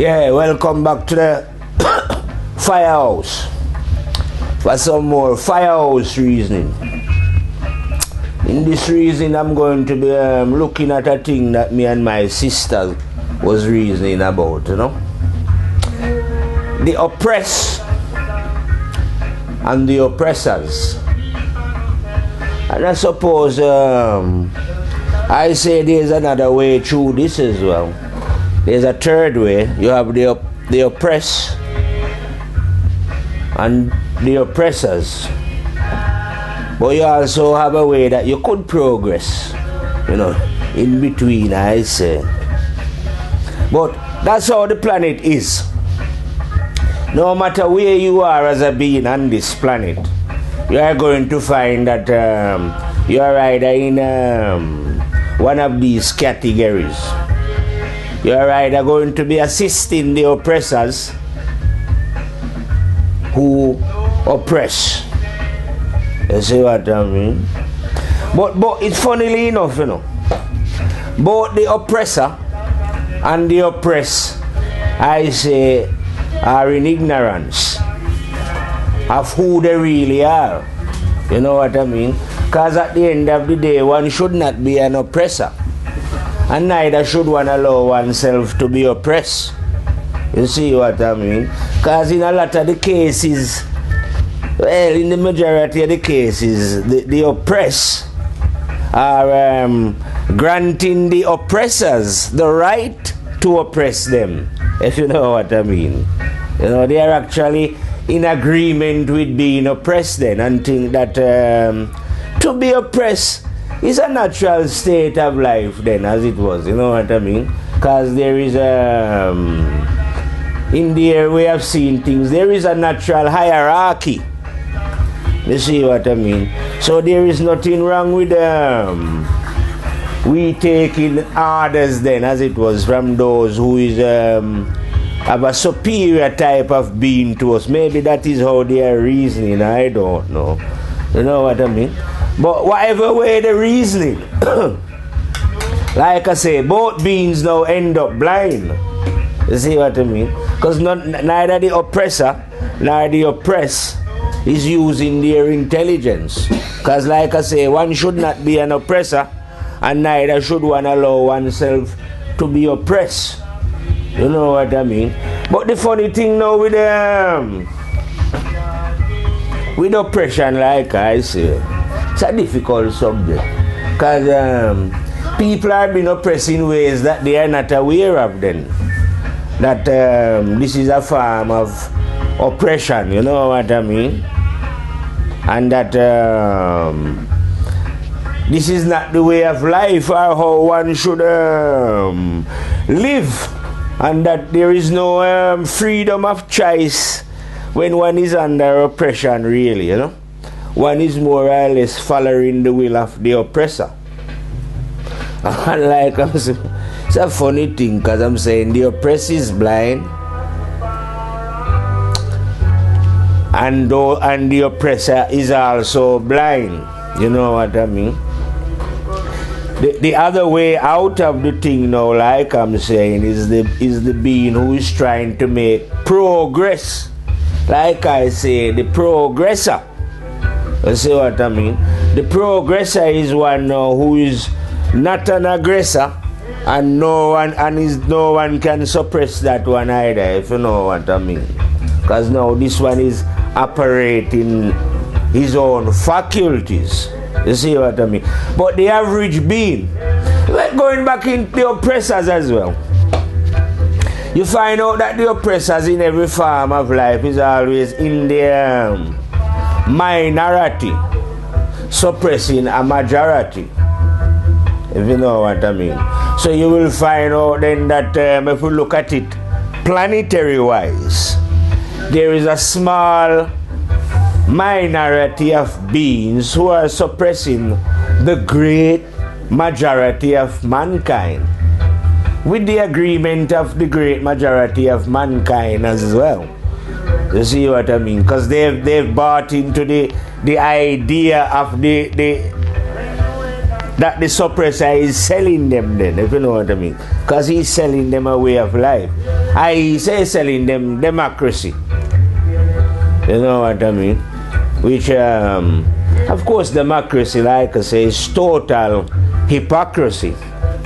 Yeah, welcome back to the firehouse for some more firehouse reasoning. In this reasoning, I'm going to be looking at a thing that me and my sister was reasoning about, you know. The oppressed and the oppressors. And I suppose I say there's another way through this as well. There's a third way. You have the oppressed and the oppressors. But you also have a way that you could progress, you know, in between, I say. But that's how the planet is. No matter where you are as a being on this planet, you are going to find that you are either in one of these categories. You are either going to be assisting the oppressors who oppress. You see what I mean? But it's funnily enough, you know, both the oppressor and the oppressed, I say, are in ignorance of who they really are. You know what I mean? Because at the end of the day, one should not be an oppressor, and neither should one allow oneself to be oppressed. You see what I mean? Because in a lot of the cases, well, in the majority of the cases, the oppressed are granting the oppressors the right to oppress them, if you know what I mean. You know, they are actually in agreement with being oppressed then, and think that to be oppressed is a natural state of life then, as it was, you know what I mean? Because there is in the way of seeing things, there is a natural hierarchy. You see what I mean? So there is nothing wrong with we taking orders then, as it was, from those who is have a superior type of being to us. Maybe that is how they are reasoning, I don't know. You know what I mean? But whatever way the reasoning, like I say, both beings now end up blind. You see what I mean? Because neither the oppressor nor the oppressed is using their intelligence. Because like I say, one should not be an oppressor, and neither should one allow oneself to be oppressed. You know what I mean? But the funny thing now with oppression, like I say, it's a difficult subject. Because people are being oppressed in ways that they are not aware of then. That this is a form of oppression, you know what I mean? And that this is not the way of life or how one should live, and that there is no freedom of choice when one is under oppression, really, you know. One is more or less following the will of the oppressor. And like I'm saying, it's a funny thing, because I'm saying the oppressor is blind, and the oppressor is also blind. You know what I mean? The other way out of the thing now, like I'm saying, is the being who is trying to make progress. Like I say, the progressor. You see what I mean? The progressor is one now who is not an aggressor, and no one can suppress that one either, if you know what I mean. Because now this one is operating his own faculties. You see what I mean? But the average being, going back into the oppressors as well, you find out that the oppressors in every form of life is always in the minority, suppressing a majority, if you know what I mean. So you will find out then that if we look at it planetary wise, there is a small minority of beings who are suppressing the great majority of mankind, with the agreement of the great majority of mankind as well. You see what I mean? Because they've bought into the idea of the that the suppressor is selling them then, if you know what I mean. Because he's selling them a way of life. I say selling them democracy. You know what I mean? Which, of course, democracy, like I say, is total hypocrisy.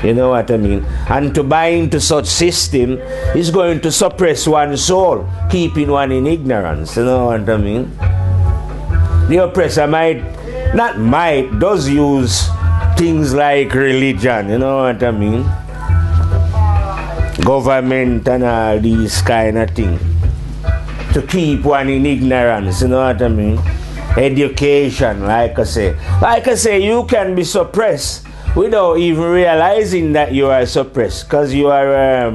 You know what I mean? And to buy into such system is going to suppress one's soul, keeping one in ignorance. You know what I mean? The oppressor does use things like religion, you know what I mean? Government and all these kind of things to keep one in ignorance, you know what I mean? Education, like I say, you can be suppressed without even realizing that you are suppressed, because you are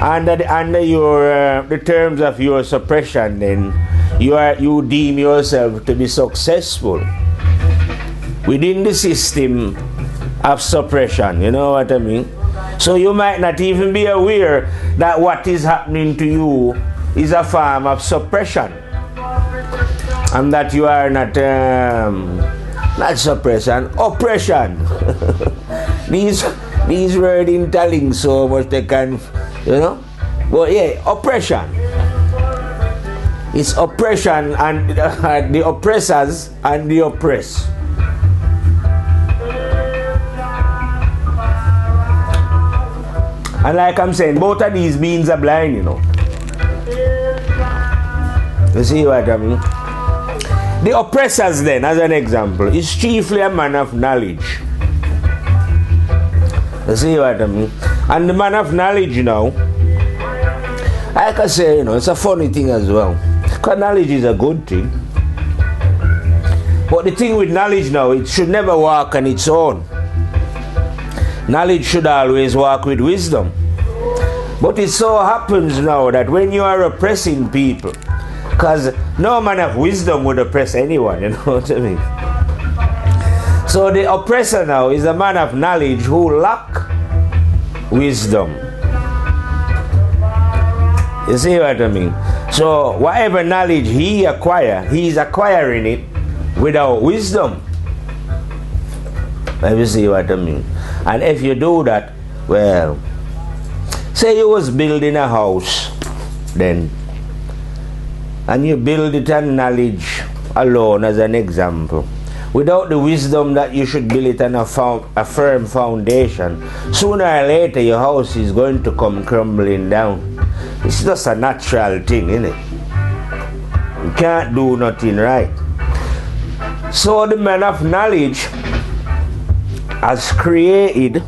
under the terms of your suppression. Then you deem yourself to be successful within the system of suppression. You know what I mean? So you might not even be aware that what is happening to you is a form of suppression, and that you are not suppression, oppression. these words interlink so much they can, you know. But yeah, oppression. It's oppression and the oppressors and the oppressed. And like I'm saying, both of these means are blind, you know. You see what I mean? The oppressors then, as an example, is chiefly a man of knowledge. You see what I mean? And the man of knowledge, you know, like I say, you know, it's a funny thing as well. Because knowledge is a good thing. But the thing with knowledge now, it should never walk on its own. Knowledge should always walk with wisdom. But it so happens now that when you are oppressing people, because no man of wisdom would oppress anyone, you know what I mean? So the oppressor now is a man of knowledge who lack wisdom. You see what I mean? So whatever knowledge he acquires, he's acquiring it without wisdom. Let me see what I mean. And if you do that, well, say you was building a house then, and you build it on knowledge alone as an example, without the wisdom that you should build it on a firm foundation, sooner or later your house is going to come crumbling down. It's just a natural thing, isn't it? You can't do nothing right. So the man of knowledge has created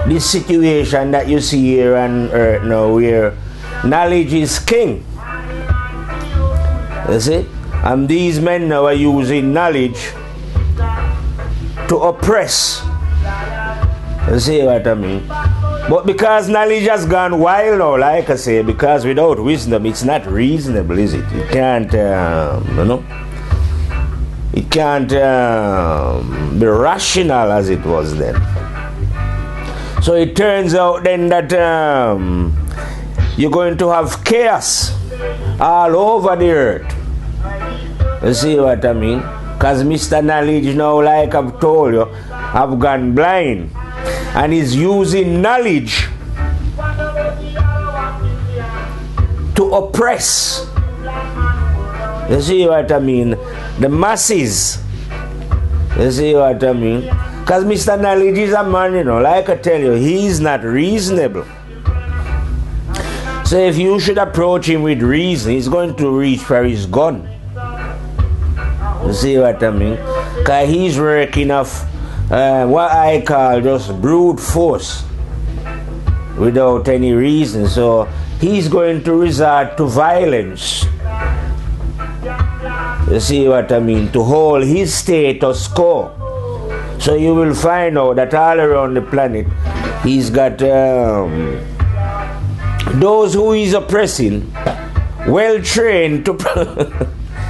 this situation that you see here on earth now, where knowledge is king. You see? And these men now are using knowledge to oppress. You see what I mean? But because knowledge has gone wild now, like I say, because without wisdom it's not reasonable, is it? It can't, you know, it can't be rational as it was then. So it turns out then that you're going to have chaos all over the earth. You see what I mean? Because Mr. Knowledge now, like I've told you, have gone blind. And is using knowledge to oppress. You see what I mean? The masses. You see what I mean? Because Mr. Knowledge is a man, you know, like I tell you, he is not reasonable. So if you should approach him with reason, he's going to reach for his gun. You see what I mean? Because he's working off what I call just brute force without any reason. So he's going to resort to violence. You see what I mean? To hold his status quo. So you will find out that all around the planet he's got those who he's oppressing, well trained to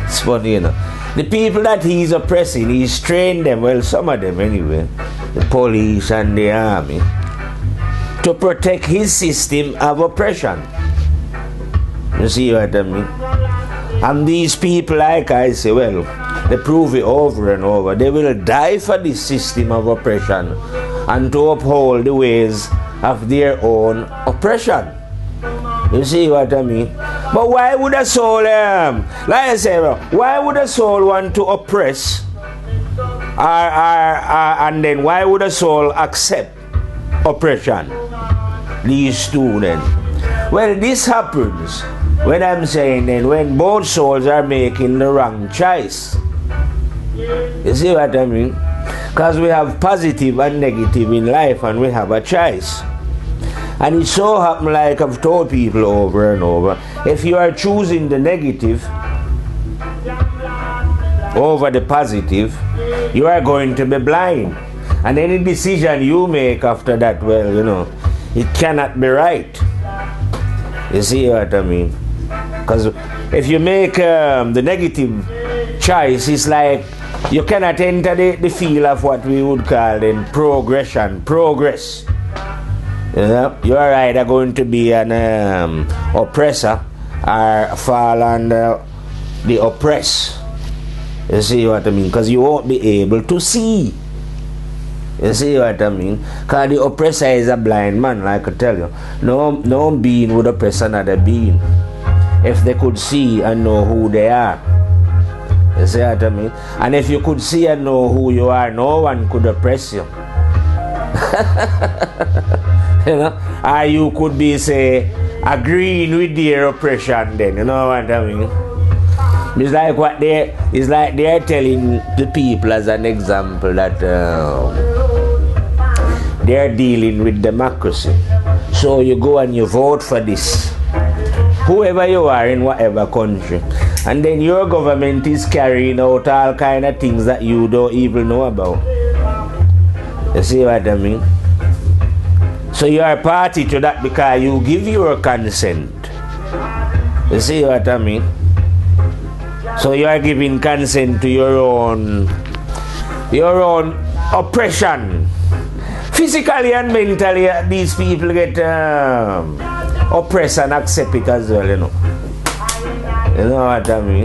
it's funny, you know. The people that he's oppressing, he's trained them, well, some of them anyway, the police and the army, to protect his system of oppression. You see what I mean? And these people, like I say, well, They prove it over and over. They will die for this system of oppression and to uphold the ways of their own oppression. You see what I mean? But why would a soul, like I say, why would a soul want to oppress? And then why would a soul accept oppression? These two then. Well, this happens when I'm saying then when both souls are making the wrong choice. You see what I mean? Because we have positive and negative in life and we have a choice. And it so happens, like I've told people over and over, if you are choosing the negative over the positive, you are going to be blind. And any decision you make after that, well, you know, it cannot be right. You see what I mean? Because if you make the negative choice, it's like you cannot enter the field of what we would call then progress. You know, you are either going to be an oppressor or fall under the oppressed. You see what I mean? Because you won't be able to see. You see what I mean? Because the oppressor is a blind man, like I tell you. No being would oppress another being if they could see and know who they are. You see what I mean? And if you could see and know who you are, no one could oppress you. You know? Or you could be, say, agreeing with their oppression then, you know what I mean? It's like they're telling the people as an example that they're dealing with democracy. So you go and you vote for this, whoever you are in whatever country, and then your government is carrying out all kind of things that you don't even know about. You see what I mean? So you are party to that because you give your consent. You see what I mean? So you are giving consent to your own oppression. Physically and mentally, these people get oppressed and accept it as well, you know. You know what I mean?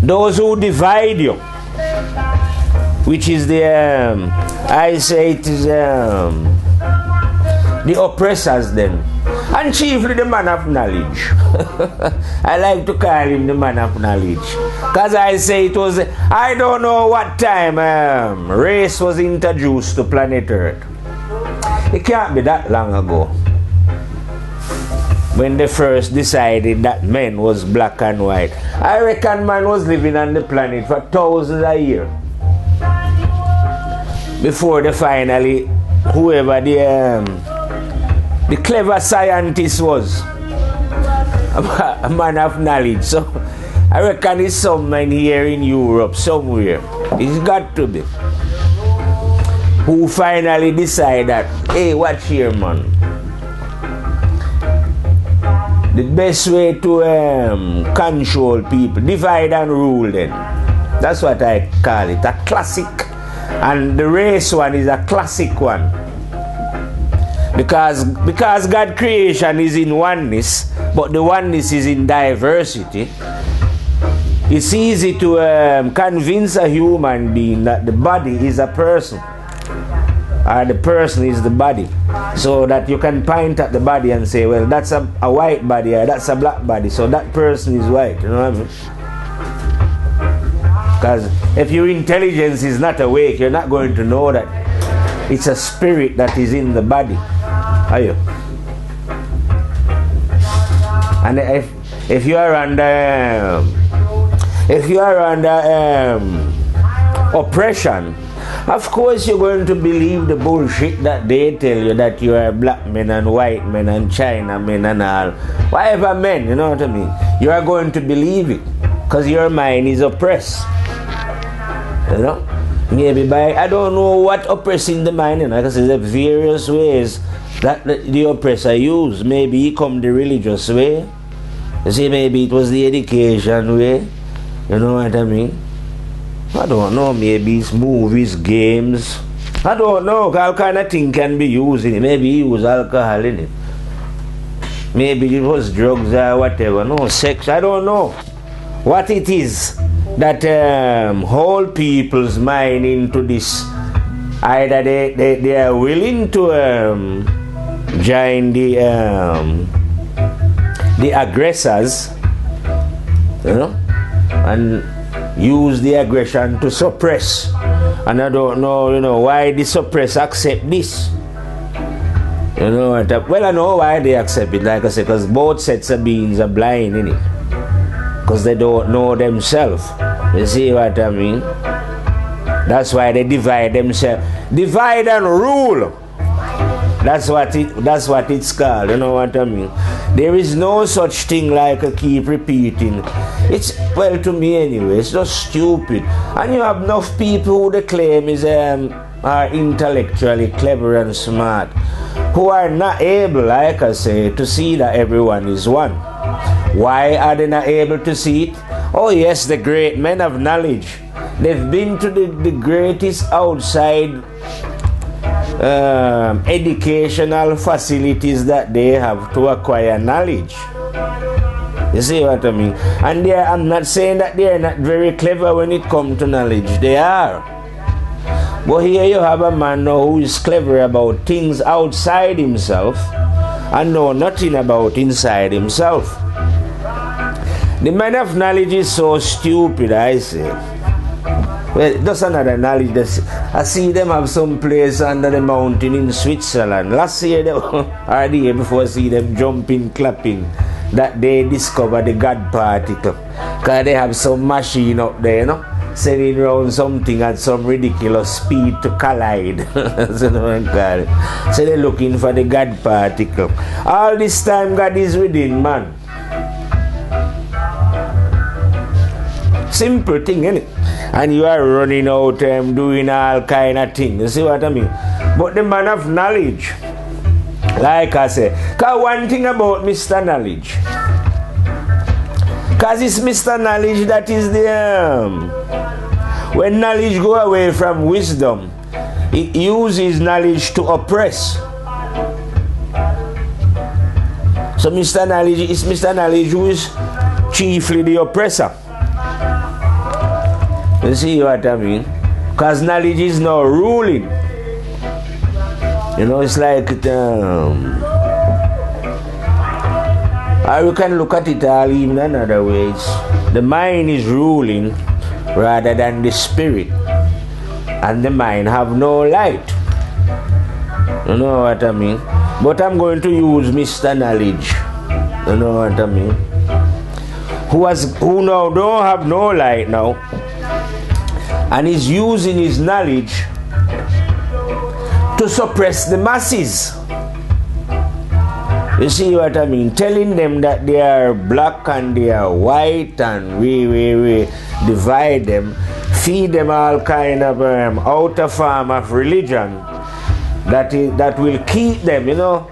Those who divide you, which is I say it is the oppressors then. And chiefly the man of knowledge. I like to call him the man of knowledge. Because I say it was, I don't know what time race was introduced to planet Earth. It can't be that long ago. When they first decided that men was black and white. I reckon man was living on the planet for thousands of years. Before they finally, whoever the clever scientist was, a man of knowledge. So I reckon it's someone here in Europe somewhere. It's got to be. Who finally decide that, hey, watch here, man. The best way to control people, divide and rule then. That's what I call it, a classic. And the race one is a classic one. Because God's creation is in oneness, but the oneness is in diversity. It's easy to convince a human being that the body is a person, or the person is the body, so that you can point at the body and say, well, that's a white body, or that's a black body, so that person is white. You know what I mean? Because if your intelligence is not awake, you're not going to know that it's a spirit that is in the body. Are you? And if you are under oppression, of course you're going to believe the bullshit that they tell you, that you are black men and white men and China men and all, whatever men, you know what I mean? You are going to believe it because your mind is oppressed. You know? Maybe by, I don't know what oppressing the mind, you know, because there's various ways that the oppressor used. Maybe he come the religious way. You see, maybe it was the education way. You know what I mean? I don't know, maybe it's movies, games. I don't know, all kind of thing can be used in it. Maybe he used alcohol in it. Maybe it was drugs or whatever. No, sex, I don't know. what it is that hold people's mind into this. Either they are willing to join the aggressors, you know, and use the aggression to suppress. And I don't know, you know, why the suppress accept this. You know what? Well, I know why they accept it, like I said, because both sets of beings are blind in it. Because they don't know themselves. You see what I mean? That's why they divide themselves. Divide and rule. That's what it's called. You know what I mean? There is no such thing like a keep repeating. It's, well, to me anyway, it's just stupid. And you have enough people who they claim are intellectually clever and smart, who are not able, like I say, to see that everyone is one. Why are they not able to see it? Oh yes, the great men of knowledge. They've been to the greatest outside educational facilities that they have to acquire knowledge. You see what I mean? And I'm not saying that they're not very clever when it comes to knowledge. They are. But here you have a man now who is clever about things outside himself and know nothing about inside himself. The man of knowledge is so stupid, I say. Well, that's another knowledge. I see them have some place under the mountain in Switzerland. Last year, or the year before, I see them jumping, clapping, that they discovered the God particle. Because they have some machine up there, you know, sending around something at some ridiculous speed to collide. So they're looking for the God particle. All this time, God is within man. Simple thing, innit? And you are running out doing all kind of things. You see what I mean? But the man of knowledge, like I say, because one thing about Mr. Knowledge, because it's Mr. Knowledge that is the when knowledge go away from wisdom, it uses knowledge to oppress. So Mr. Knowledge is Mr. Knowledge who is chiefly the oppressor. You see what I mean? Because knowledge is now ruling. You know, it's like, or you can look at it all even another ways. The mind is ruling rather than the spirit. And the mind have no light. You know what I mean? But I'm going to use Mr. Knowledge. You know what I mean? Who now don't have no light now. And he's using his knowledge to suppress the masses. You see what I mean? Telling them that they are black and they are white and we divide them, feed them all kind of outer form of religion that will keep them, you know.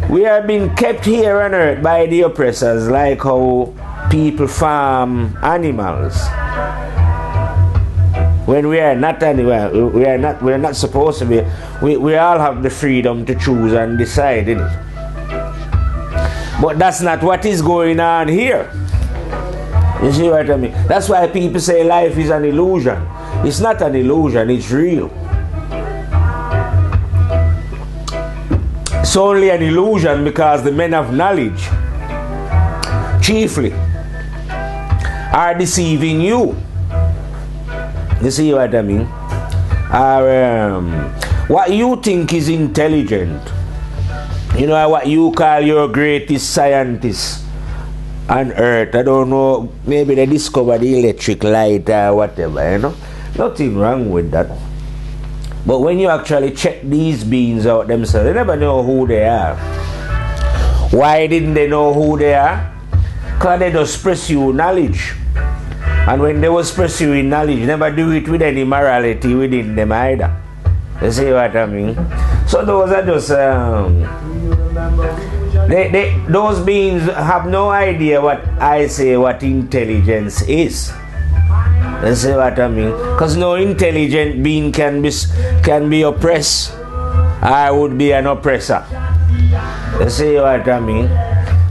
We are being kept here on earth by the oppressors, like how people farm animals. When we are not anywhere, we are not supposed to be. We all have the freedom to choose and decide, innit? But that's not what is going on here. You see what I mean? That's why people say life is an illusion. It's not an illusion, it's real. It's only an illusion because the men of knowledge, chiefly, are deceiving you. You see what I mean? What you think is intelligent, you know, what you call your greatest scientist on earth, I don't know, maybe they discovered the electric light or whatever, you know. Nothing wrong with that. But when you actually check these beings out themselves, they never know who they are. Why didn't they know who they are? Because they just pursue knowledge. And when they was pursuing knowledge, never do it with any morality within them either. You see what I mean? So those are just those beings have no idea what I say what intelligence is. You see what I mean? Because no intelligent being can be oppressed. I would be an oppressor. You see what I mean?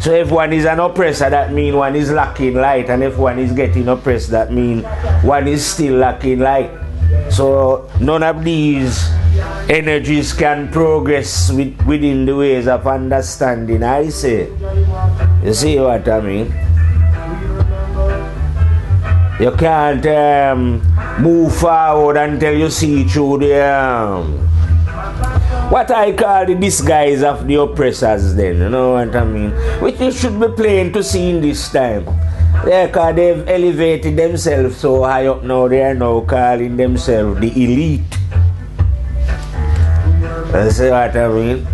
So if one is an oppressor, that means one is lacking light, and if one is getting oppressed, that means one is still lacking light. So none of these energies can progress within the ways of understanding, I say. You see what I mean? You can't move forward until you see through the what I call the disguise of the oppressors then, you know what I mean? Which you should be plain to see in this time. Yeah, because they've elevated themselves so high up now, they are now calling themselves the elite. You see what I mean?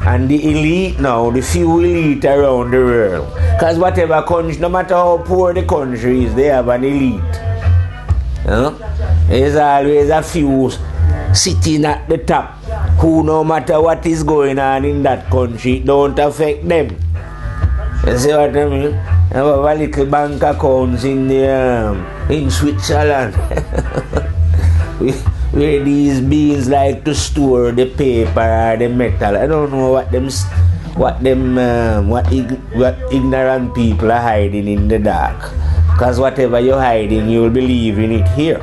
And the elite now, the few elite around the world. Because whatever country, no matter how poor the country is, they have an elite. You know? There's always a few sitting at the top who, no matter what is going on in that country, it don't affect them. You see what I mean? I have a little bank accounts in Switzerland. Where these beings like to store the paper or the metal. I don't know what ignorant people are hiding in the dark. Because whatever you're hiding, you'll be leaving it here.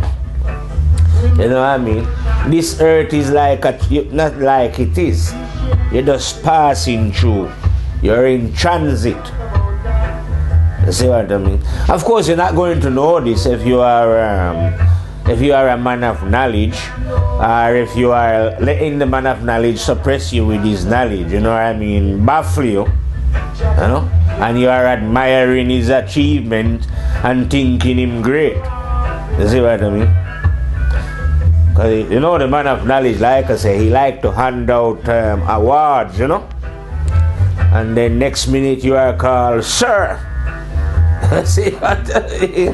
You know what I mean? This earth is like not like it is. You're just passing through. You're in transit. You see what I mean? Of course, you're not going to know this if you are a man of knowledge, or if you are letting the man of knowledge suppress you with his knowledge. You know what I mean? Baffle you. You know? And you are admiring his achievement and thinking him great. You see what I mean? Because you know the man of knowledge, like I say, he like to hand out awards, you know? And then next minute you are called Sir. See what I mean?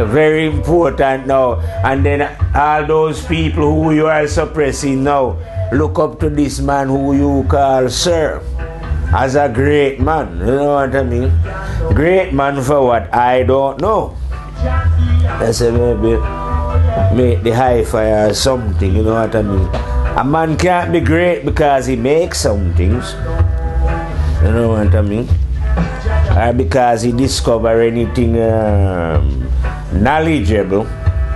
Very important now. And then all those people who you are suppressing now look up to this man who you call Sir as a great man. You know what I mean? Great man for what? I don't know. I say maybe make the hi-fi or something. You know what I mean? A man can't be great because he makes some things. You know what I mean? Or because he discover anything knowledgeable.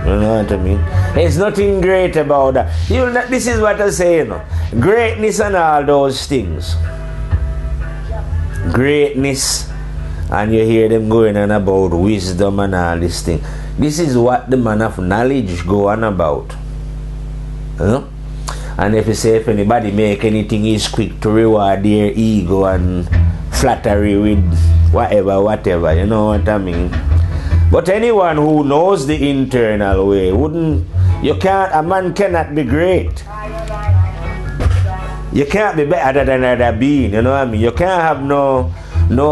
You know what I mean? There's nothing great about that. This is what I say, you know. Greatness and all those things. Greatness, and you hear them going on about wisdom and all this thing. This is what the man of knowledge go on about. You know? And if you say if anybody make anything, he's quick to reward their ego and flattery with whatever, you know what I mean? But anyone who knows the internal way a man cannot be great. You can't be better than another being, you know what I mean? You can't have no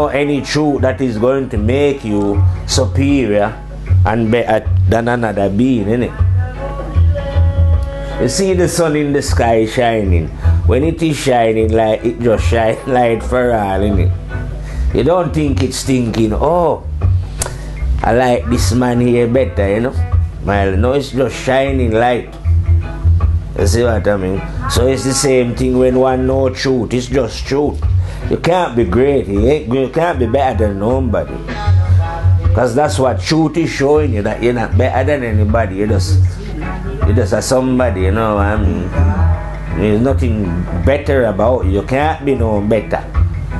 any truth that is going to make you superior and better than another being, innit? You see the sun in the sky shining. When it is shining, like it just shines light for all, innit? You don't think it's thinking, oh, I like this man here better, you know? Well, no, it's just shining light. You see what I mean? So it's the same thing when one knows truth. It's just truth. You can't be great. You can't be better than nobody. Because that's what truth is showing you, that you're not better than anybody. You're just a somebody, you know what I mean? There's nothing better about you. You can't be no better.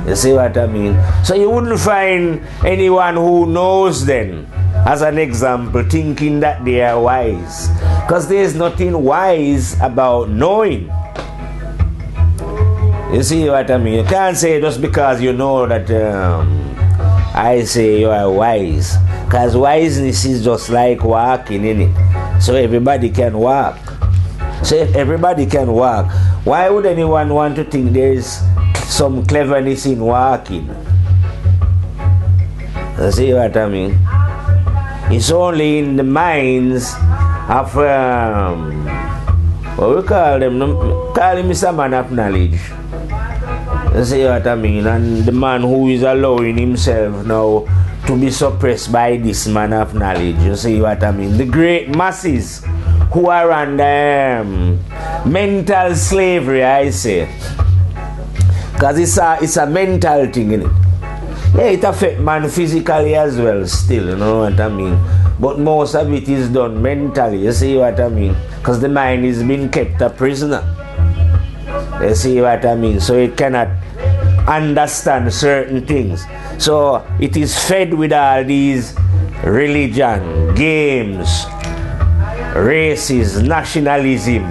You see what I mean? So you wouldn't find anyone who knows then, as an example, thinking that they are wise. Because there's nothing wise about knowing. You see what I mean? You can't say just because you know that I say you are wise. Because wiseness is just like walking, innit? So everybody can walk. So if everybody can walk, why would anyone want to think there is some cleverness in walking? You see what I mean? It's only in the minds of what we call them? Call him Mr. Man of Knowledge. You see what I mean? And the man who is allowing himself now to be suppressed by this man of knowledge. You see what I mean? The great masses who are under mental slavery, I say. Because it's a mental thing, innit? Yeah, it affects man physically as well still, you know what I mean? But most of it is done mentally, you see what I mean? Because the mind is being kept a prisoner. You see what I mean? So it cannot understand certain things. So it is fed with all these religion, games, races, nationalism.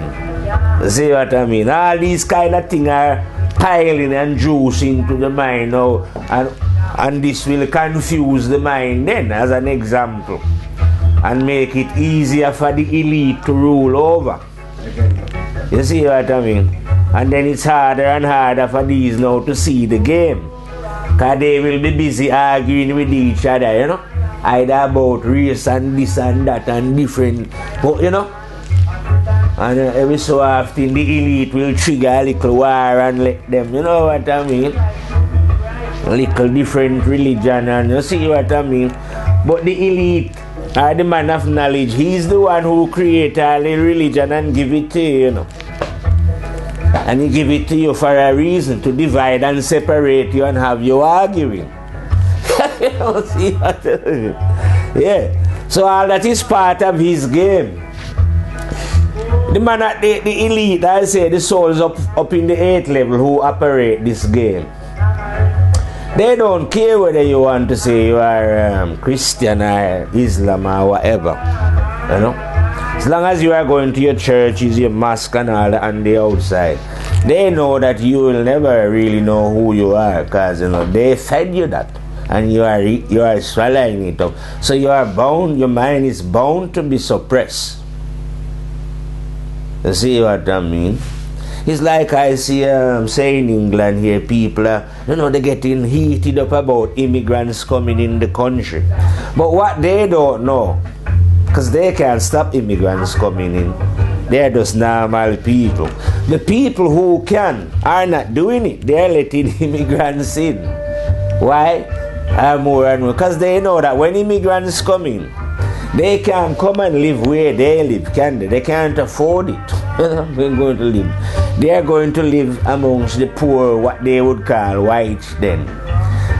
You see what I mean? All these kind of things are piling and juicing to the mind now, and this will confuse the mind then, as an example, and make it easier for the elite to rule over. You see what I mean? And then it's harder and harder for these now to see the game, because they will be busy arguing with each other, you know, either about race and this and that and different, but you know, and every so often the elite will trigger a little war and let them, you know what I mean, a little different religion, and you see what I mean. But the elite, or the man of knowledge, he's the one who created all the religion and give it to you, you know. And he give it to you for a reason, to divide and separate you and have you arguing. You know, see what I mean? Yeah. So all that is part of his game. The man at the elite, I say the souls up in the 8th level who operate this game. They don't care whether you want to say you are Christian or Islam or whatever. You know? As long as you are going to your churches, your mosque and all on the outside, they know that you will never really know who you are, because you know they fed you that, and you are swallowing it up. So you are bound, your mind is bound to be suppressed. You see what I mean? It's like I see, say in England here, people are, you know, they're getting heated up about immigrants coming in the country. But what they don't know, because they can't stop immigrants coming in, they're just normal people. The people who can are not doing it. They're letting immigrants in. Why? More and more. Because they know that when immigrants come in, they can't come and live where they live, can they? They can't afford it. They're going to live. They are going to live amongst the poor, what they would call whites then.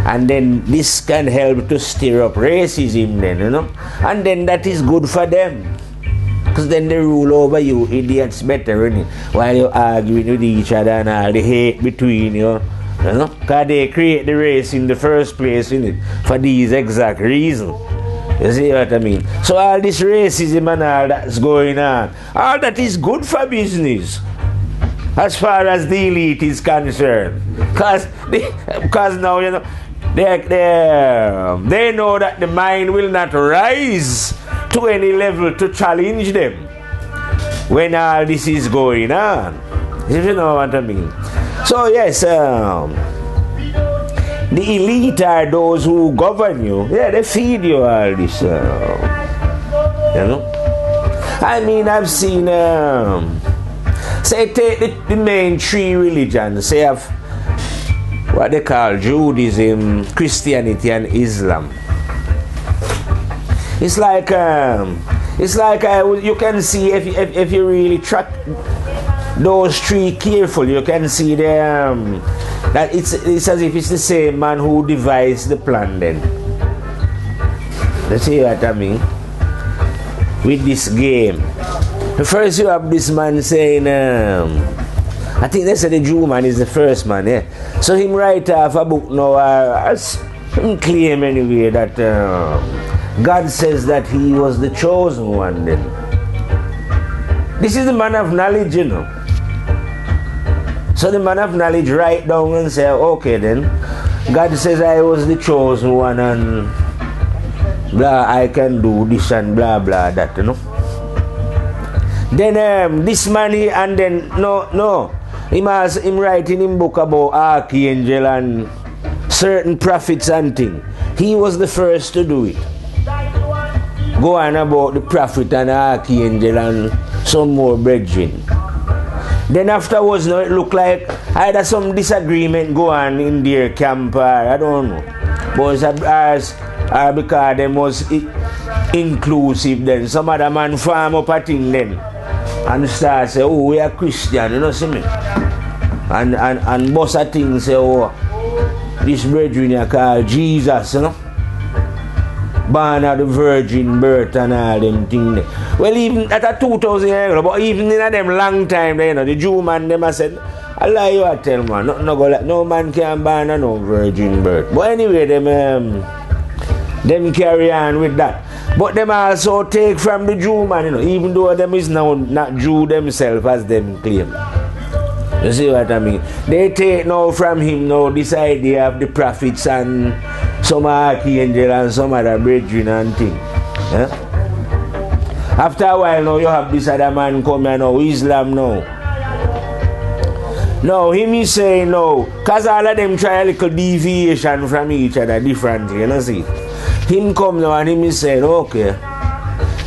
And then this can help to stir up racism then, you know. And then that is good for them. Because then they rule over you idiots better, innit? While you're arguing with each other and all the hate between you, you know. Because they create the race in the first place, innit? For these exact reasons. You see what I mean? So all this racism and all that's going on, all that is good for business, as far as the elite is concerned. Because now, you know, they know that the mind will not rise to any level to challenge them when all this is going on. If you know what I mean. So yes, the elite are those who govern you. Yeah, they feed you all this, you know. I mean, I've seen, say, take the main 3 religions. Say, have what they call Judaism, Christianity, and Islam. It's like you can see if you really track those 3 carefully, you can see that it's as if it's the same man who devised the plan then. You see what I mean? With this game. First you have this man saying, I think they said the Jew man is the first man, yeah. So him write off a book now, him claim anyway that God says that he was the chosen one then. This is the man of knowledge, you know. So the man of knowledge write down and say, okay then, God says I was the chosen one and blah, I can do this and blah blah that, you know. Then this man and then no. Him writing in book about archangel and certain prophets and things. He was the first to do it. Go on about the prophet and archangel and some more brethren. Then afterwards, it looked like either some disagreement go on in their camp, I don't know. But because them was inclusive then. Some other man farm up a thing then and start say, oh, we are Christian, you know, see me? And boss a thing say, oh, this brethren you call Jesus, you know. Born of the virgin birth and all them things. Well, even at a 2,000 years ago, but even in a them long time, you know, the Jew man them said, I lie you I tell man, no man can born a no virgin birth. But anyway, them carry on with that. But them also take from the Jew man, you know, even though them is now not Jew themselves as them claim. You see what I mean? They take now from him now this idea of the prophets and some archangel and some other brethren and thing. Yeah? After a while now you have this other man come here now, Islam now. Now him is saying no, cause all of them try a little deviation from each other differently, you know see. Him come now and him is saying, okay,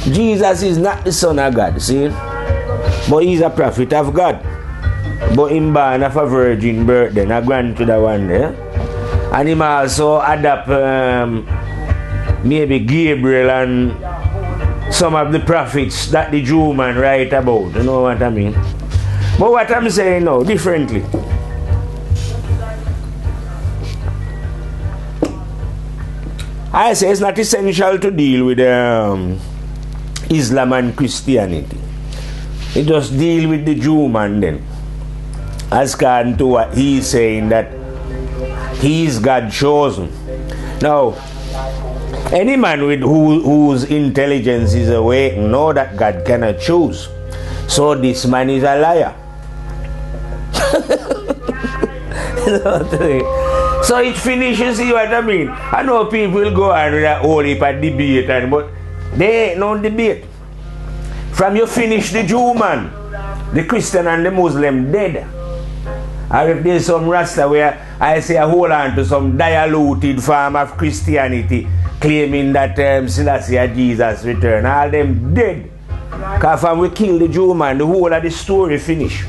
Jesus is not the son of God, see? But he's a prophet of God. But him born of a virgin birth then, I grant to the one there. And him also adapt maybe Gabriel and some of the prophets that the Jew man write about, you know what I mean? But what I'm saying now, differently. I say it's not essential to deal with Islam and Christianity. It just deal with the Jew man then. As according to what he's saying that he is God chosen. Now, any man with whose intelligence is awake know that God cannot choose. So this man is a liar. So it finishes, see what I mean? I know people will go on with a whole heap of debate, but they ain't no debate. From you finish the Jew man, the Christian and the Muslim dead. Or if there's some Rasta where I say I hold on to some diluted form of Christianity claiming that Selassie Jesus return, all them dead. Because when we kill the Jew man, the whole of the story finish.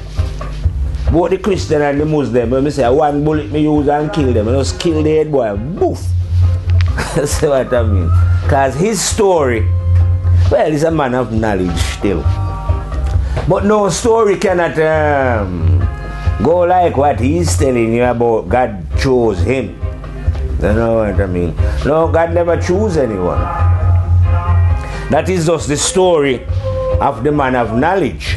Both the Christian and the Muslim, when I say one bullet me use and kill them, I just kill the head boy, boof. See what I mean? Because his story, well, he's a man of knowledge still. But no story cannot go like what he's telling you about God chose him. You know what I mean? No, God never chose anyone. That is just the story of the man of knowledge.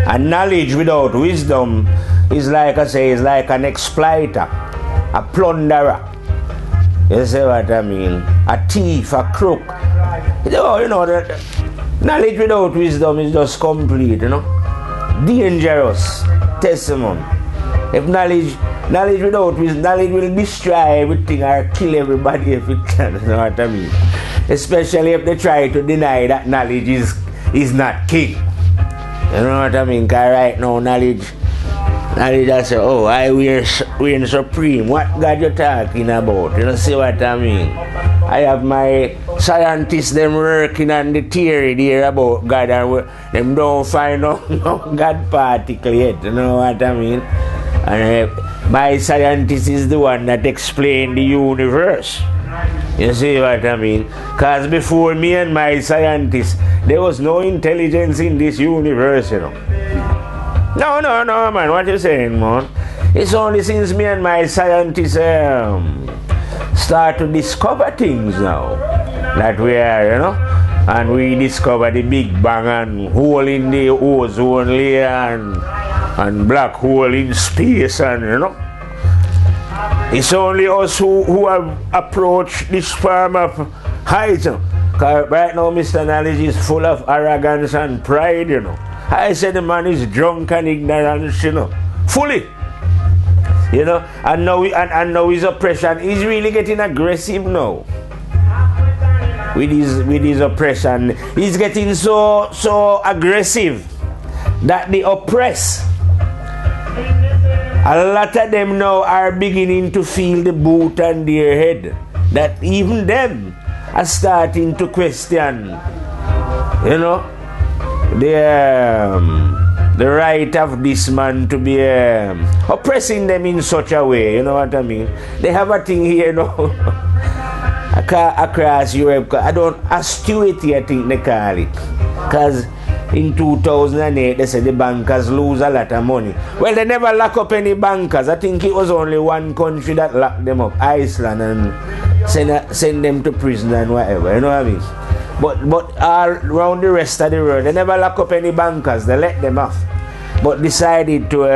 And knowledge without wisdom is like I say, is like an exploiter, a plunderer. You see what I mean? A thief, a crook. You know, the knowledge without wisdom is just complete, you know. Dangerous testimony. If knowledge without wisdom, knowledge will destroy everything or kill everybody if it can, you know what I mean? Especially if they try to deny that knowledge is not king. You know what I mean? Because right now knowledge I say, oh, I reign supreme. What God you talking about? You know, see what I mean? I have my scientists them working on the theory there about God and them don't find no God particle yet. You know what I mean? And my scientist is the one that explain the universe. You see what I mean? Because before me and my scientists, there was no intelligence in this universe, you know. No, man. What you saying, man? It's only since me and my scientists start to discover things now that we are, you know, and we discover the Big Bang and hole in the ozone layer and black hole in space, and you know. It's only us who have approached this form of height. Because right now Mr. Knowledge is full of arrogance and pride, you know. I said the man is drunk and ignorant, you know. Fully. You know, and now his oppression, he's really getting aggressive now. With his oppression. He's getting so aggressive that the oppressed, a lot of them now are beginning to feel the boot on their head. That even them are starting to question, you know, the right of this man to be oppressing them in such a way, you know what I mean? They have a thing here now across Europe. I don't, austerity I think they call it. Because in 2008, they said the bankers lose a lot of money. Well, they never lock up any bankers. I think it was only one country that locked them up, Iceland, and send them to prison and whatever. You know what I mean? But all around the rest of the world, they never lock up any bankers. They let them off. But decided to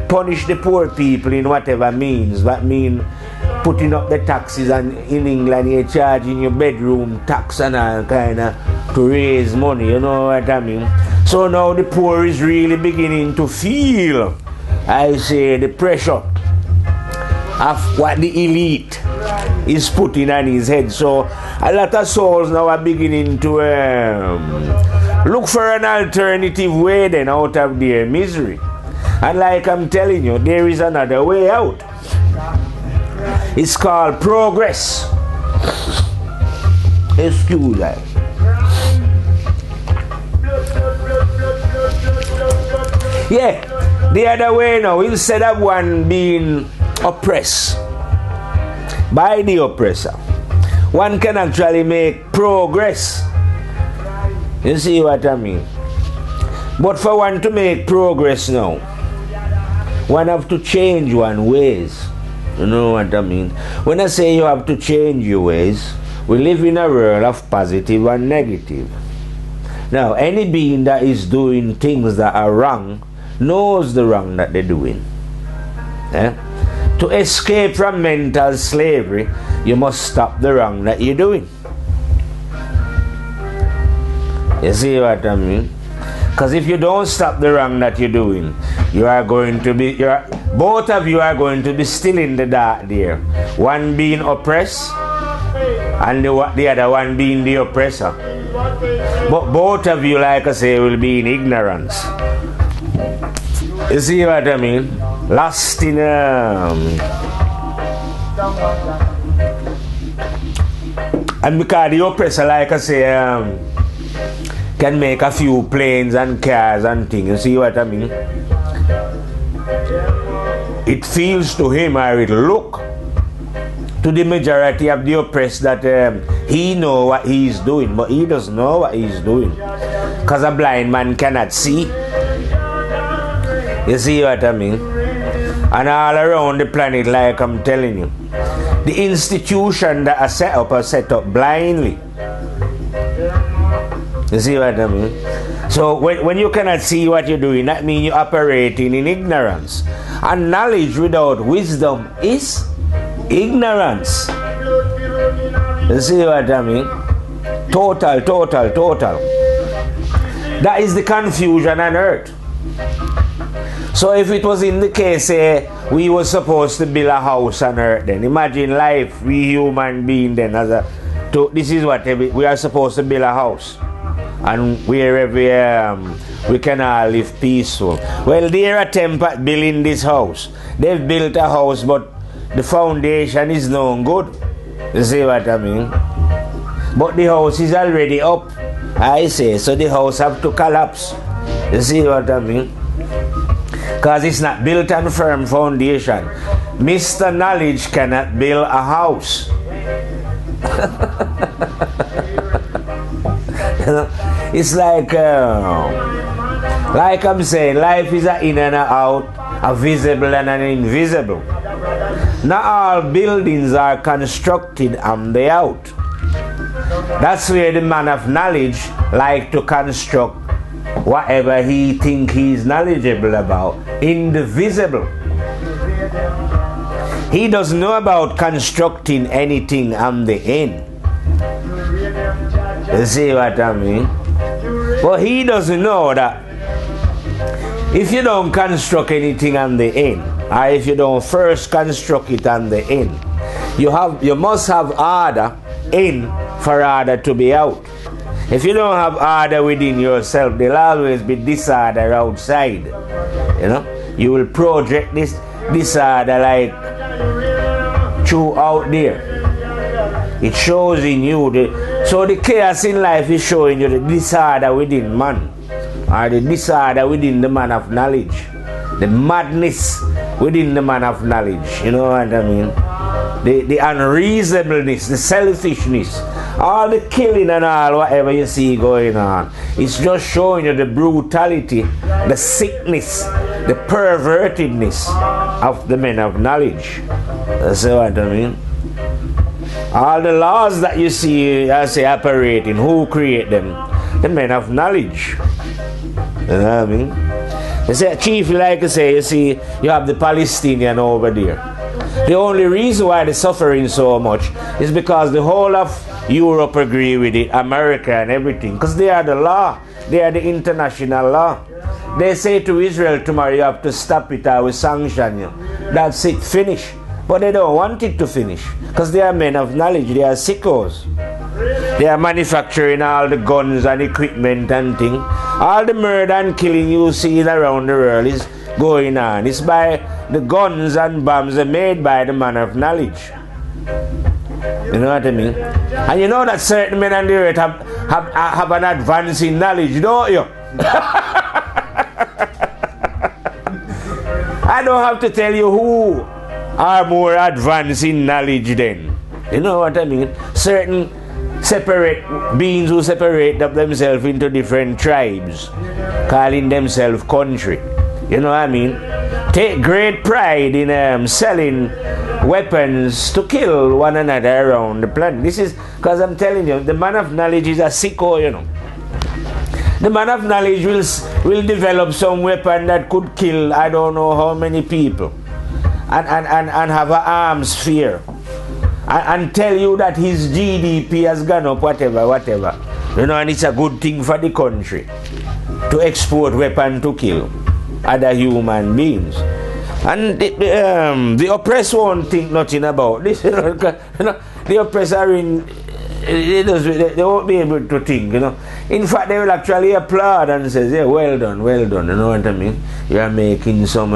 punish the poor people in whatever means. That means putting up the taxes, and in England you're charging your bedroom tax and all kind of to raise money, you know what I mean? So now the poor is really beginning to feel, I say, the pressure of what the elite is putting on his head. So a lot of souls now are beginning to look for an alternative way then out of their misery. And like I'm telling you, there is another way out. It's called progress. Excuse me. Yeah, the other way now, instead of one being oppressed by the oppressor, one can actually make progress. You see what I mean? But for one to make progress now, one have to change one's ways. You know what I mean? When I say you have to change your ways, we live in a world of positive and negative. Now, any being that is doing things that are wrong knows the wrong that they're doing. To escape from mental slavery, you must stop the wrong that you're doing. You see what I mean? Because if you don't stop the wrong that you're doing, you are going to be, both of you are going to be still in the dark there. One being oppressed and the other one being the oppressor. But both of you, like I say, will be in ignorance. You see what I mean? Lost in and because the oppressor, like I say, can make a few planes and cars and things. You see what I mean? It feels to him, or it look to the majority of the oppressed that he know what he is doing, but he doesn't know what he is doing, because a blind man cannot see. You see what I mean? And all around the planet, like I'm telling you, the institution that are set up blindly. You see what I mean? So when you cannot see what you're doing, that means you're operating in ignorance. And knowledge without wisdom is ignorance. You see what I mean? Total. That is the confusion on earth. So if it was in the case, we were supposed to build a house on earth, then imagine life, we human being then this is what we are supposed to build a house. And wherever we can all live peaceful. Well, they attempt at building this house. They've built a house, but the foundation is no good. You see what I mean? But the house is already up, I say, so the house have to collapse. You see what I mean? Because it's not built on firm foundation. Mr. Knowledge cannot build a house. It's like I'm saying, life is an in and an out, a visible and an invisible. Not all buildings are constructed on the out. That's where the man of knowledge like to construct whatever he think he's knowledgeable about in the visible. He doesn't know about constructing anything on the end. You see what I mean? But he doesn't know that if you don't construct anything on the end, or if you don't first construct it on the end, you must have order in for order to be out. If you don't have order within yourself, there'll always be disorder outside. You know, you will project this disorder like throughout there. It shows in you so the chaos in life is showing you the disorder within man, or the disorder within the man of knowledge, the madness within the man of knowledge. You know what I mean? The unreasonableness, the selfishness All the killing and all, whatever you see going on, it's just showing you the brutality, the sickness, the pervertedness of the men of knowledge. That's what I mean. All the laws that you see, I say, operating, who create them? The men of knowledge. You know what I mean? You say, Chief, like I say, you see, you have the Palestinian over there. The only reason why they're suffering so much is because the whole of Europe agree with it, America and everything, because they are the law. They are the international law. They say to Israel tomorrow, you have to stop it or we sanction you. That's it, finish. But they don't want it to finish because they are men of knowledge, they are sickos. They are manufacturing all the guns and equipment and things. All the murder and killing you see around the world is going on. It's by the guns and bombs are made by the man of knowledge. You know what I mean? And you know that certain men on the earth have an advance in knowledge, don't you? I don't have to tell you who are more advanced in knowledge then. You know what I mean? Certain separate beings who separate up themselves into different tribes, calling themselves country. You know what I mean? Take great pride in selling weapons to kill one another around the planet. This is because I'm telling you, the man of knowledge is a sicko, you know. The man of knowledge will develop some weapon that could kill I don't know how many people and have an arms fear and tell you that his GDP has gone up, whatever. You know, and it's a good thing for the country to export weapons to kill other human beings. And the oppressed won't think nothing about this. You know, the oppressed are in, they won't be able to think, you know. In fact, they will actually applaud and say, yeah, well done, you know what I mean? You are making some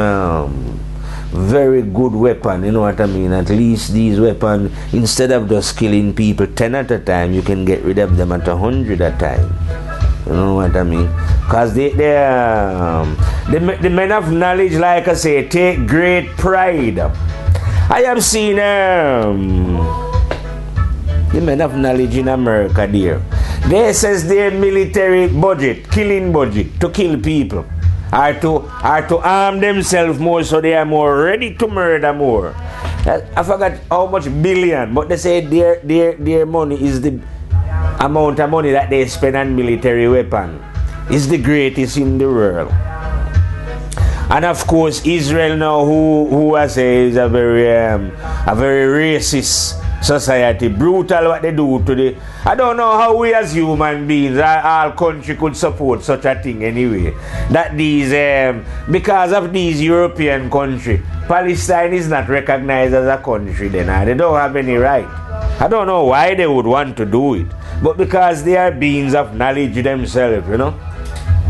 very good weapon, you know what I mean? At least these weapons, instead of just killing people 10 at a time, you can get rid of them at 100 at a time. You know what I mean? Because the men of knowledge, like I say, take great pride. I have seen the men of knowledge in America there. They says their military budget, killing budget, to kill people, are to arm themselves more so they are more ready to murder more. I forgot how much billion, but they say their money is the amount of money that they spend on military weapon is the greatest in the world. And of course Israel now, who I say is a very racist society, brutal what they do to the, I don't know how we as human beings, all country could support such a thing anyway. That these, because of these European country, Palestine is not recognized as a country then, they don't have any right. I don't know why they would want to do it, but because they are beings of knowledge themselves, you know.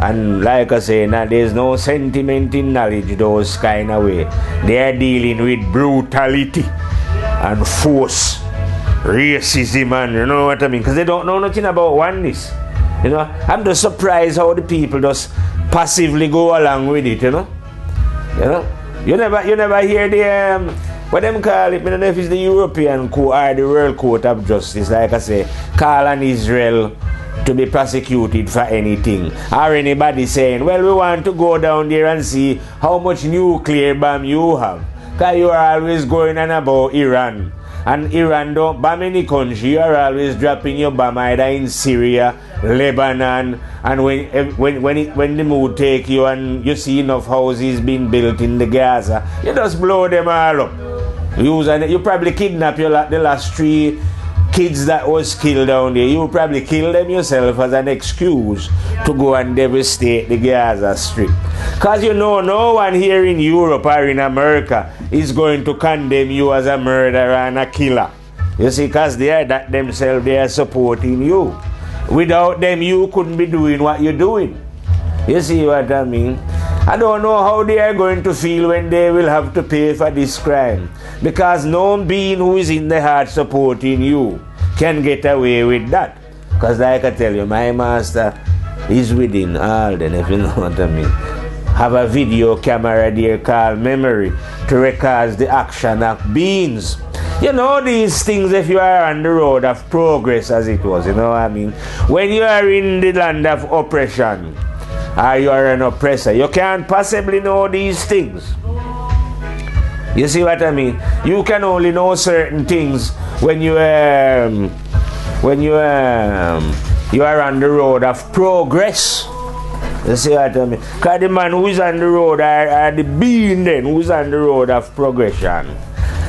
And like I say, now there's no sentiment in knowledge those kind of way. They are dealing with brutality and force, racism, and you know what I mean, because they don't know nothing about oneness. You know, I'm just surprised how the people just passively go along with it, you know. You never hear the what them call it, I don't know if it's the European Court or the World Court of Justice, like I say, call on Israel to be prosecuted for anything, or anybody saying, well, we want to go down there and see how much nuclear bomb you have, because you are always going on about Iran, and Iran don't bomb any country. You are always dropping your bomb either in Syria, Lebanon, and when the mood take you and you see enough houses being built in the Gaza, you just blow them all up. You probably kidnap the last 3 kids that was killed down there. You probably kill them yourself as an excuse to go and devastate the Gaza Strip. Because you know, no one here in Europe or in America is going to condemn you as a murderer and a killer. You see, because they are that themselves, they are supporting you. Without them, you couldn't be doing what you're doing. You see what I mean? I don't know how they are going to feel when they will have to pay for this crime. Because no being who is in the heart supporting you can get away with that. Because like I tell you, my master is within all them, if you know what I mean. Have a video camera there called memory to record the action of beings. You know these things if you are on the road of progress, as it was, you know what I mean? When you are in the land of oppression, or you are an oppressor, you can't possibly know these things. You see what I mean? You can only know certain things when you are on the road of progress. You see what I mean? Because the man who is on the road, or the being then who is on the road of progression,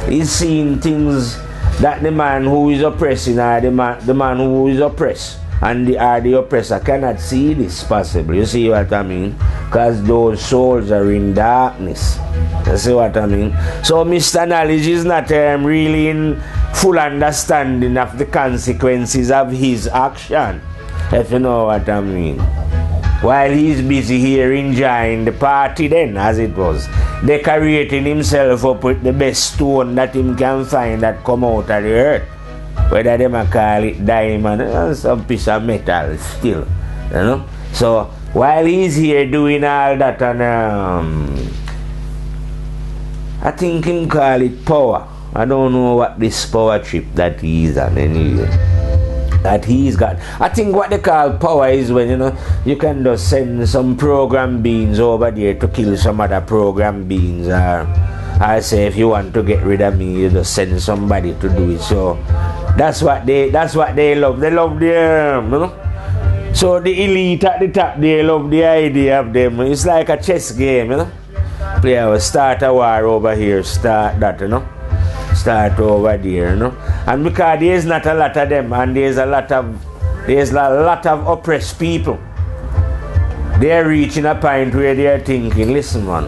is seeing things that the man who is oppressing, or the man who is oppressed and the oppressor cannot see this possible. You see what I mean? Because those souls are in darkness. You see what I mean? So Mr. Knowledge is not really in full understanding of the consequences of his action, if you know what I mean. While he's busy here enjoying the party then, as it was, decorating himself up with the best stone that him can find that come out of the earth. Whether they might call it diamond or some piece of metal still, you know. So while he's here doing all that, and I think him call it power. I don't know what this power trip that he is on anyway. That he's got. I think what they call power is when, you know, you can just send some program beings over there to kill some other program beings, or I say if you want to get rid of me, you just send somebody to do it. So that's what they love. They love the you know. So the elite at the top, they love the idea of them. It's like a chess game, you know. Player start a war over here, start that, you know. Start over there, you know. And because there's not a lot of them, and there's a lot of oppressed people, they're reaching a point where they're thinking, listen man,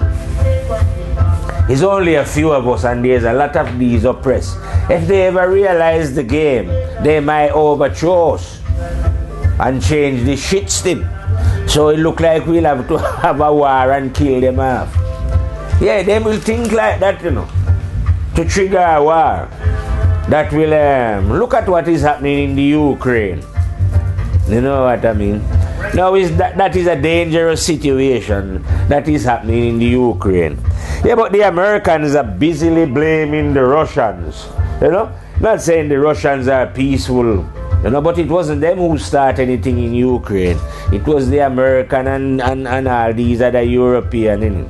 it's only a few of us and there's a lot of these oppressed. If they ever realize the game, they might overthrow us and change the shit still. So it look like we'll have to have a war and kill them off. Yeah, they will think like that, you know, to trigger a war that will look at what is happening in the Ukraine. You know what I mean? Now that is a dangerous situation that is happening in the Ukraine. Yeah, but the Americans are busily blaming the Russians. You know, not saying the Russians are peaceful, you know, but it wasn't them who started anything in Ukraine. It was the American and all these other European, you know,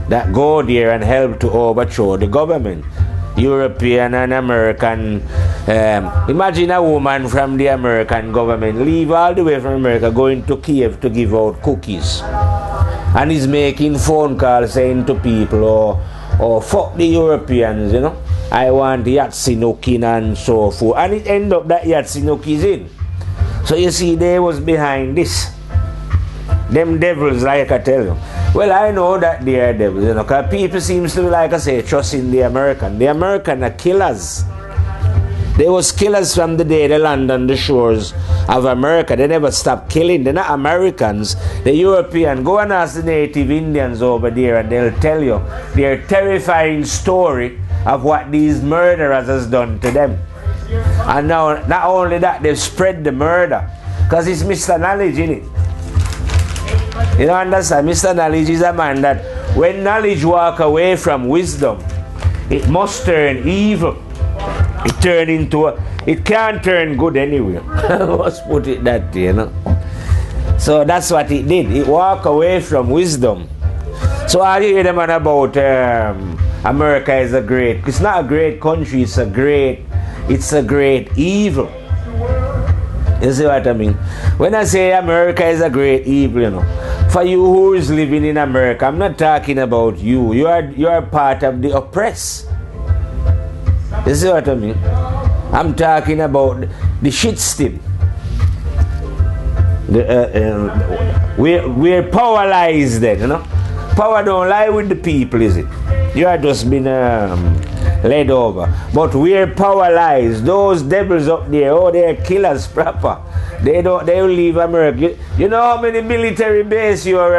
that go there and help to overthrow the government. European and American. Imagine a woman from the American government leave all the way from America going to Kiev to give out cookies, and is making phone calls saying to people, oh fuck the Europeans, you know, I want Yatsenukin and so forth, and it end up that Yatsenuk is in. So you see, they was behind this. Them devils, like I tell you. Well, I know that they are devils, you know, because people seems to, like I say, trust in the American. The American are killers. They was killers from the day they land on the shores of America. They never stopped killing. They're not Americans. The European. Go and ask the native Indians over there and they'll tell you their terrifying story of what these murderers has done to them. And now, not only that, they've spread the murder. Because it's Mr. Knowledge, innit? You don't understand? Mr. Knowledge is a man that when knowledge walk away from wisdom, it must turn evil. It can't turn good anyway. Let's put it that way, you know. So that's what it did. It walked away from wisdom. So I hear them about America is a great. It's not a great country. It's a great evil. You see what I mean? When I say America is a great evil, you know, for you who is living in America, I'm not talking about you. You are part of the oppressed. You see what I mean? I'm talking about the shit still. We're power lies then, you know. Power don't lie with the people, is it? You are just been led over. But where power lies, those devils up there, oh, they're killers proper. They'll leave America. You know how many military bases your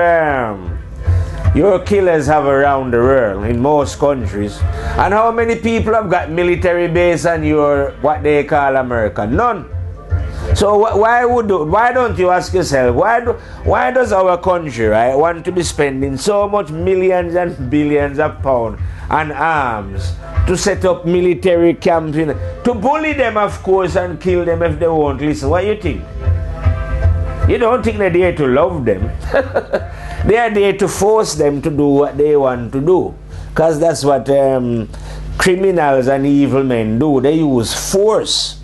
killers have around the world in most countries? And how many people have got military base on your what they call America? None. So why don't you ask yourself, why does our country, right, want to be spending so much millions and billions of pounds on arms to set up military camps, to bully them, of course, and kill them if they won't listen? What do you think? You don't think they're there to love them. They are there to force them to do what they want to do. Because that's what criminals and evil men do. They use force.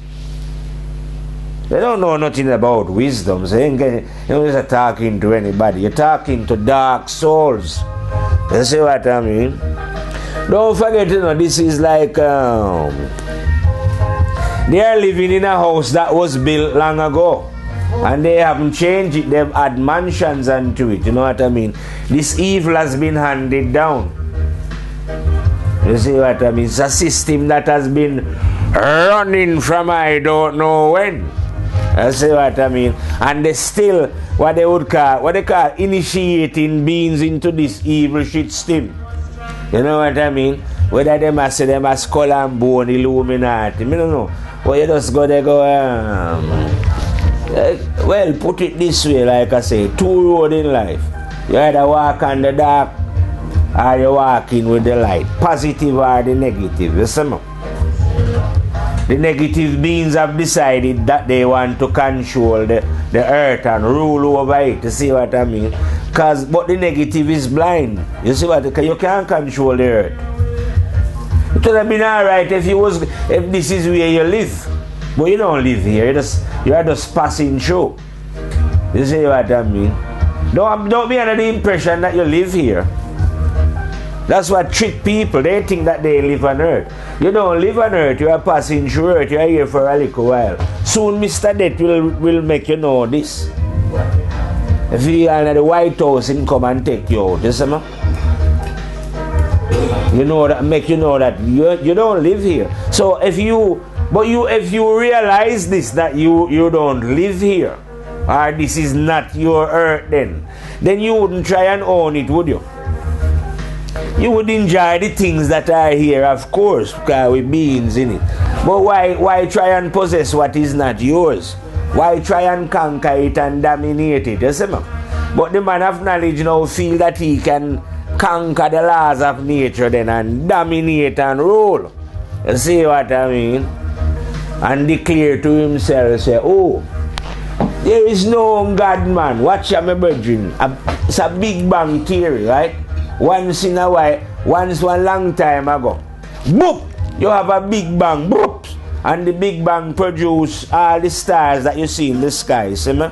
They don't know nothing about wisdom. So you're not talking to anybody. You're talking to dark souls. You see what I mean? Don't forget, this is like they are living in a house that was built long ago. And they haven't changed it. They've added mansions onto it. You know what I mean? This evil has been handed down. You see what I mean? It's a system that has been running from I don't know when. You see what I mean? And they still, what they call initiating beings into this evil shit still. You know what I mean? Whether they must say them as skull and bone Illuminati, I don't know. But you just go there, well, put it this way, like I say, two roads in life. You either walk on the dark or you walk in with the light. Positive or the negative. You see me? The negative beings have decided that they want to control the earth and rule over it. You see what I mean? But the negative is blind. You see what? You can't control the earth. It would have been alright if this is where you live. But you don't live here. You are just passing through. You see what I mean? Don't be under the impression that you live here. That's what trick people. They think that they live on earth. You don't live on earth. You are passing through earth. You are here for a little while. Soon Mr. Death will make you know this. If you are at the White House, he'll come and take you out. You see me? You know that, make you know that you don't live here. So if you realize this, that you don't live here, or this is not your earth, then you wouldn't try and own it, would you? You would enjoy the things that are here, of course, because we're beings in it. But why try and possess what is not yours? Why try and conquer it and dominate it? You see me? But the man of knowledge now feel that he can conquer the laws of nature then and dominate and rule. You see what I mean? And declare to himself, say, oh, there is no God, man. Watch your brethren. It's a Big Bang theory, right? Once in a while, one long time ago, boop, you have a Big Bang, boop, and the Big Bang produce all the stars that you see in the sky, see me?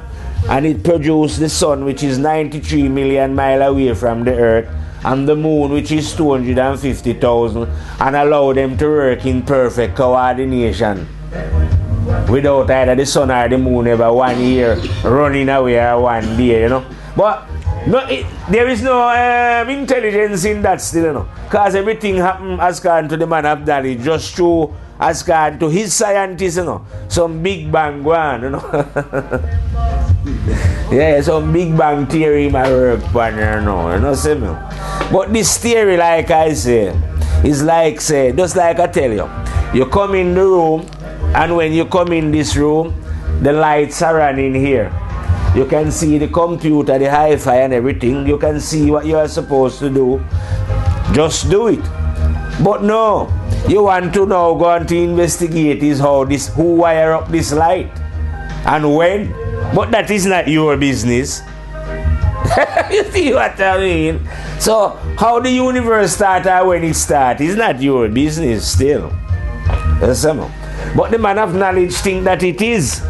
And it produced the sun, which is 93 million miles away from the earth, and the moon, which is 250,000, and allow them to work in perfect coordination without either the sun or the moon ever 1 year running away or 1 day, you know. But there is no intelligence in that still, you know, because everything happened as according to the man of knowledge, just through as according to his scientists, you know. Some Big Bang one, you know. Yeah, some Big Bang theory my work on, you know, see me. But this theory, like I say, is like, say, just like I tell you, you come in the room, and when you come in this room, the lights are running here. You can see the computer, the hi-fi and everything. You can see what you are supposed to do. Just do it. But no, you want to now go on to investigate who wire up this light and when. But that is not your business. You see what I mean? So how the universe starts or when it starts is not your business still. But the man of knowledge think that it is.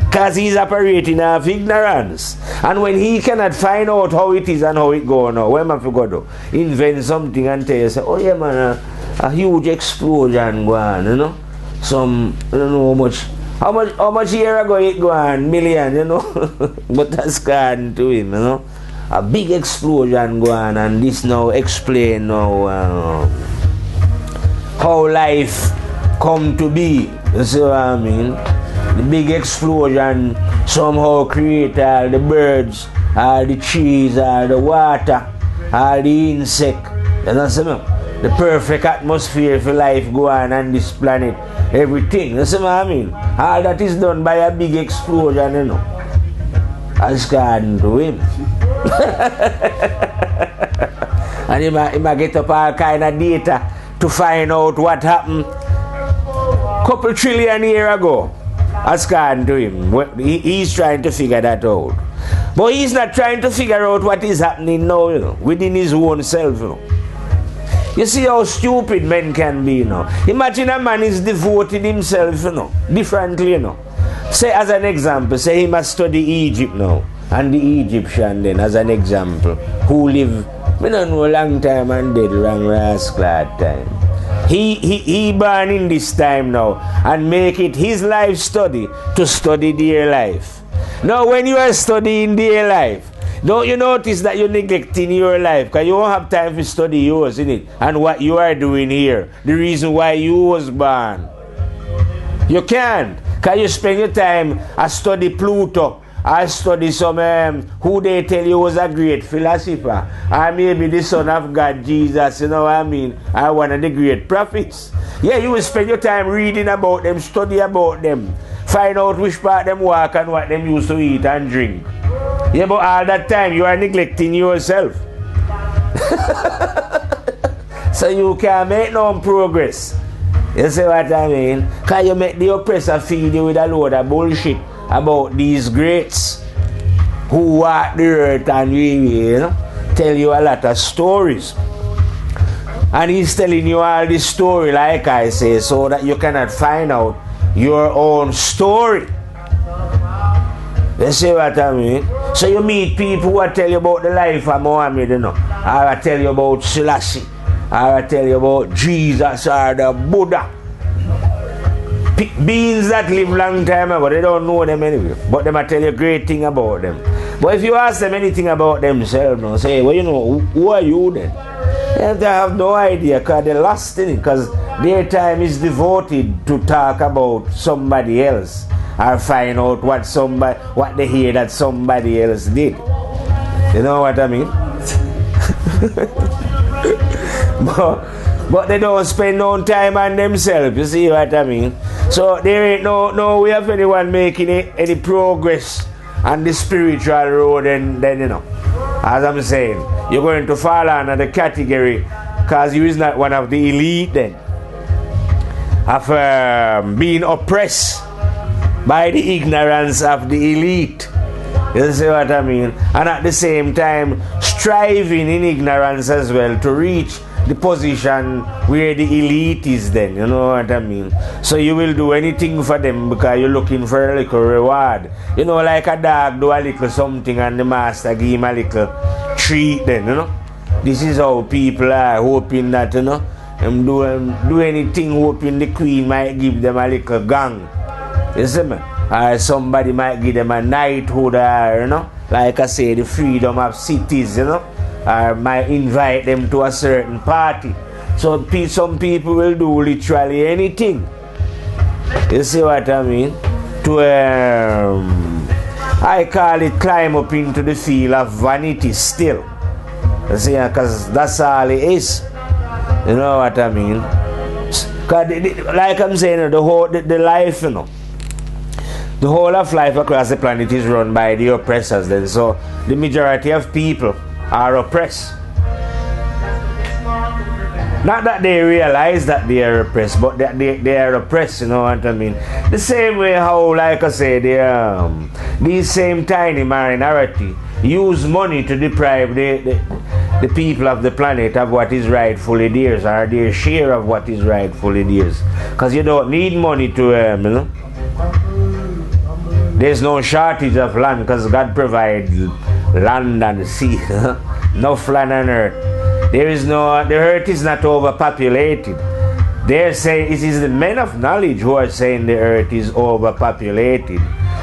Because he's operating of ignorance. And when he cannot find out how it is and how it goes now, what am I going to do? Invent something and tell you, say, oh yeah man, a huge explosion go on, you know? Some, I don't know how much year ago it go on, million, you know? But that's gone to him, you know? A big explosion go on, and this now explain now how life come to be. You see what I mean? The big explosion somehow create all the birds, all the trees, all the water, all the insect. You know what I mean? the perfect atmosphere for life go on this planet. Everything. You see what I mean? All that is done by a big explosion, you know. As God to him. And he might get up all kind of data to find out what happened couple trillion years ago. As God to him. He's trying to figure that out. But he's not trying to figure out what is happening now, you know, within his own self, you know. You see how stupid men can be, you know. Imagine a man is devoted himself, you know, differently, you know. Say as an example, say he must study Egypt now. And the Egyptian then, as an example, who live, we don't know, a long time and dead, wrong rascal time. He born in this time now and make it his life study to study their life. Now when you are studying their life, don't you notice that you're neglecting your life because you won't have time to study yours, innit? And what you are doing here, the reason why you was born. You can't, because you spend your time I study Pluto, I study some who they tell you was a great philosopher, or maybe the son of God, Jesus, you know what I mean, or one of the great prophets. Yeah, you will spend your time reading about them, study about them, find out which part them walk and what them used to eat and drink. Yeah, but all that time you are neglecting yourself. So you can't make no progress. You see what I mean? Because you make the oppressor feed you with a load of bullshit about these greats who walk the earth and you know, tell you a lot of stories. And he's telling you all this story, like I say, so that you cannot find out your own story. You see what I mean? So you meet people who tell you about the life of Muhammad, you know, or I tell you about Selassie, or I tell you about Jesus or the Buddha. Beings that live long time ago, they don't know them anyway, but they might tell you a great thing about them. But if you ask them anything about themselves, no, say, well, you know, who are you then? They have no idea because they're lost in it, because their time is devoted to talk about somebody else or find out what they hear that somebody else did. You know what I mean? But they don't spend no time on themselves, you see what I mean? So there ain't no way of anyone making any progress on the spiritual road, and then, you know, as I'm saying, you're going to fall under the category, because you is not one of the elite then, of being oppressed by the ignorance of the elite. You see what I mean? And at the same time, striving in ignorance as well to reach the position where the elite is then, you know what I mean? So you will do anything for them because you're looking for a little reward. You know, like a dog do a little something and the master give him a little treat then, you know? This is how people are, hoping that, you know, do anything, hoping the queen might give them a little gang. You see me? Or somebody might give them a knighthood, or, you know, like I say, the freedom of cities, you know, or might invite them to a certain party. So some people will do literally anything. You see what I mean? To I call it climb up into the field of vanity still. You see, because that's all it is. You know what I mean? Like I'm saying, the life, you know, the whole of life across the planet is run by the oppressors then. So the majority of people are oppressed. Not that they realize that they are oppressed, but that they are oppressed, you know what I mean? The same way how, like I say, these same tiny minority use money to deprive the people of the planet of what is rightfully theirs, or their share of what is rightfully theirs. Because you don't need money to, you know, there's no shortage of land because God provides land and sea. Enough land on earth. The earth is not overpopulated. They're saying it is the men of knowledge who are saying the earth is overpopulated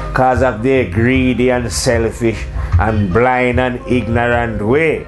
because of their greedy and selfish and blind and ignorant way.